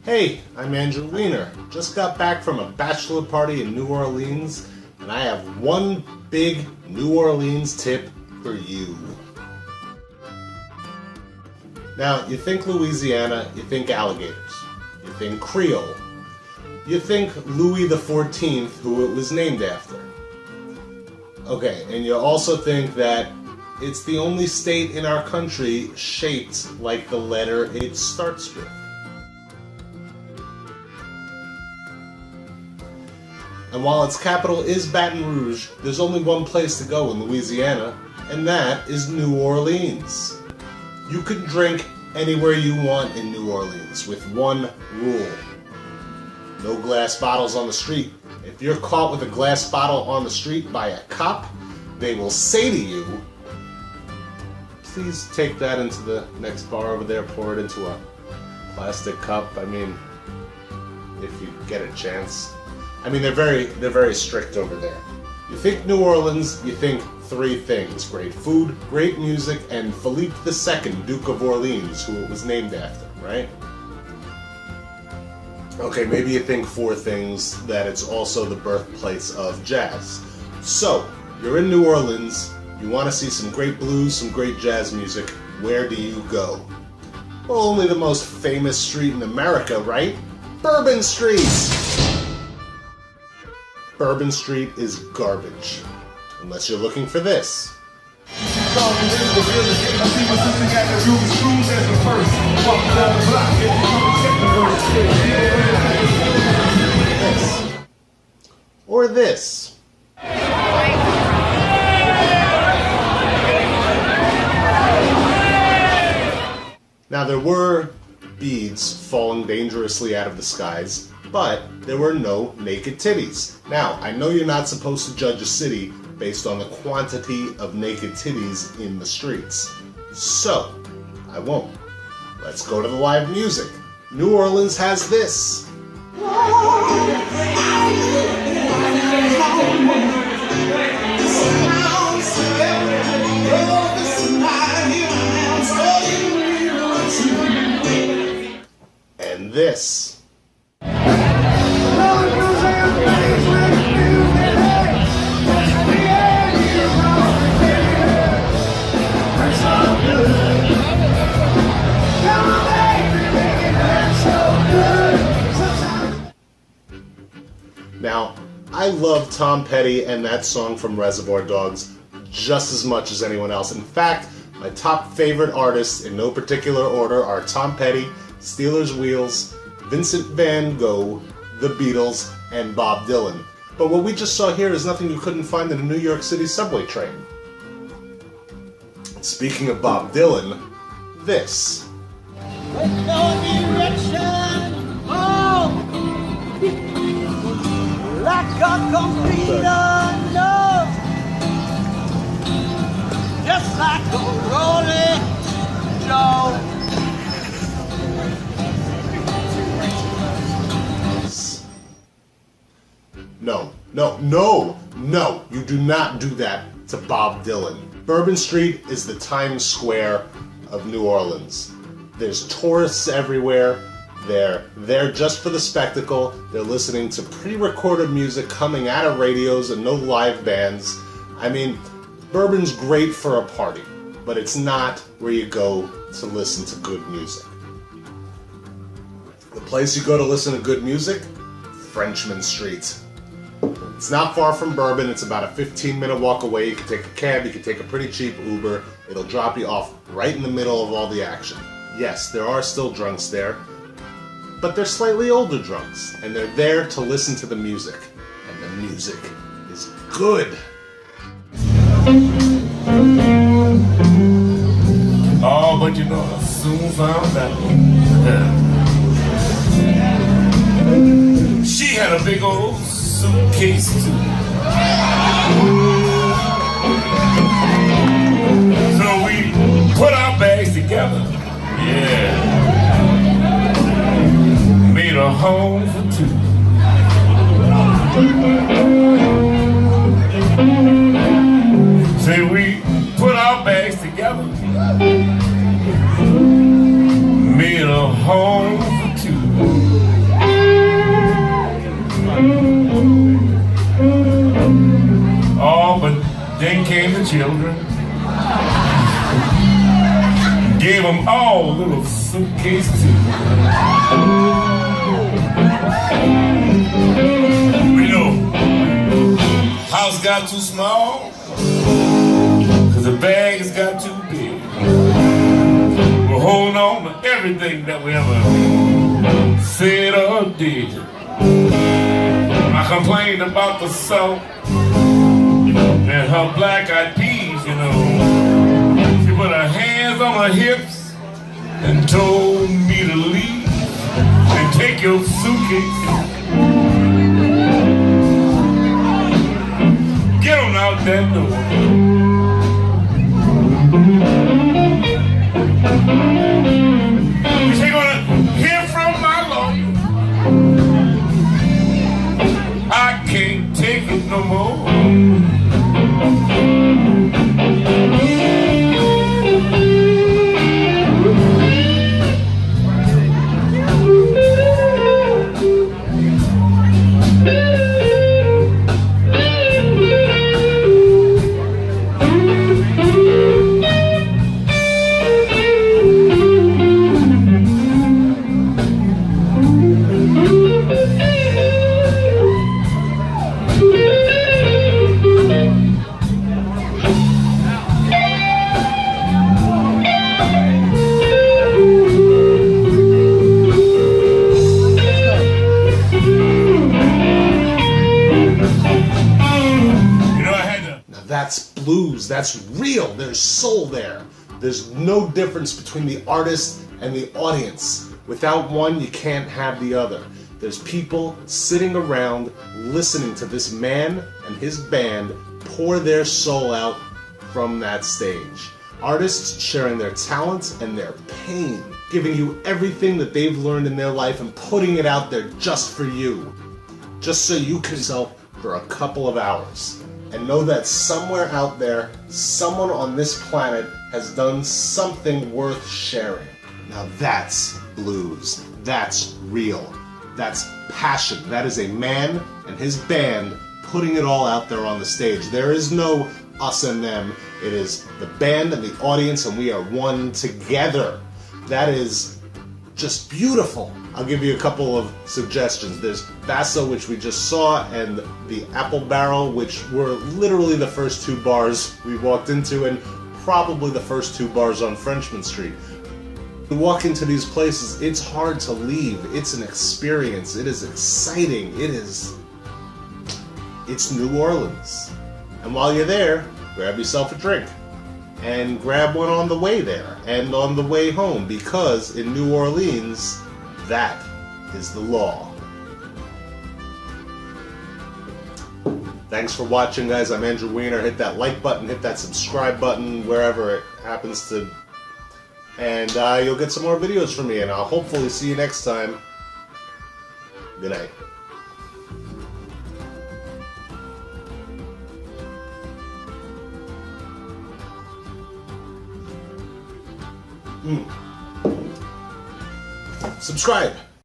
Hey, I'm Andrew Weiner. Just got back from a bachelor party in New Orleans, and I have one big New Orleans tip for you. Now, you think Louisiana, you think alligators. You think Creole. You think Louis XIV, who it was named after. Okay, and you also think that it's the only state in our country shaped like the letter it starts with. And while its capital is Baton Rouge, there's only one place to go in Louisiana, and that is New Orleans. You can drink anywhere you want in New Orleans with one rule. No glass bottles on the street. If you're caught with a glass bottle on the street by a cop, they will say to you, please take that into the next bar over there, pour it into a plastic cup. I mean, if you get a chance. I mean, they're very strict over there. You think New Orleans, you think three things: great food, great music, and Philippe II, Duke of Orleans, who it was named after, right? Okay, maybe you think four things: that it's also the birthplace of jazz. So, you're in New Orleans, you want to see some great blues, some great jazz music. Where do you go? Well, only the most famous street in America, right? Bourbon Street! Bourbon Street is garbage. Unless you're looking for this. This. Or this. Now there were beads falling dangerously out of the skies, but there were no naked titties. Now, I know you're not supposed to judge a city based on the quantity of naked titties in the streets. So, I won't. Let's go to the live music. New Orleans has this. And this. Now, I love Tom Petty and that song from Reservoir Dogs just as much as anyone else. In fact, my top favorite artists in no particular order are Tom Petty, Steelers Wheels, Vincent van Gogh, The Beatles, and Bob Dylan. But what we just saw here is nothing you couldn't find in a New York City subway train. Speaking of Bob Dylan, this. With no direction, oh, like a complete unknown, just like a rolling stone. No, you do not do that to Bob Dylan. Bourbon Street is the Times Square of New Orleans. There's tourists everywhere. They're there just for the spectacle. They're listening to pre-recorded music coming out of radios and no live bands. I mean, bourbon's great for a party, but it's not where you go to listen to good music. The place you go to listen to good music? Frenchmen Street. It's not far from Bourbon. It's about a 15-minute walk away. You can take a cab, you can take a pretty cheap Uber. It'll drop you off right in the middle of all the action. Yes, there are still drunks there, but they're slightly older drunks, and they're there to listen to the music. And the music is good. Oh, but you know, I soon found out. She had a big old suitcase too. So we put our bags together. Yeah. Made a home for two. Say we put our bags together. Made a home for two. children. Gave them all a little suitcase too. You know, house got too small, cause the bag has got too big. We're holding on to everything that we ever said or did. I complained about the salt and her black-eyed peas, you know. She put her hands on her hips and told me to leave and take your suitcase. Get on out that door. She's gonna hear from my lawyer. I can't take it no more. That's blues, that's real, there's soul there. There's no difference between the artist and the audience. Without one, you can't have the other. There's people sitting around listening to this man and his band pour their soul out from that stage. Artists sharing their talent and their pain, giving you everything that they've learned in their life and putting it out there just for you. Just so you can yourself for a couple of hours. And know that somewhere out there, someone on this planet has done something worth sharing. Now that's blues. That's real. That's passion. That is a man and his band putting it all out there on the stage. There is no us and them. It is the band and the audience, and we are one together. That is just beautiful. I'll give you a couple of suggestions. There's Basso, which we just saw, and the Apple Barrel, which were literally the first two bars we walked into, and probably the first two bars on Frenchman Street. You walk into these places, it's hard to leave. It's an experience. It is exciting. It's New Orleans. And while you're there, grab yourself a drink. And grab one on the way there and on the way home, because in New Orleans, that is the law. Thanks for watching, guys. I'm Andrew Weiner. Hit that like button, hit that subscribe button, wherever it happens to. And you'll get some more videos from me, and I'll hopefully see you next time. Good night. Subscribe.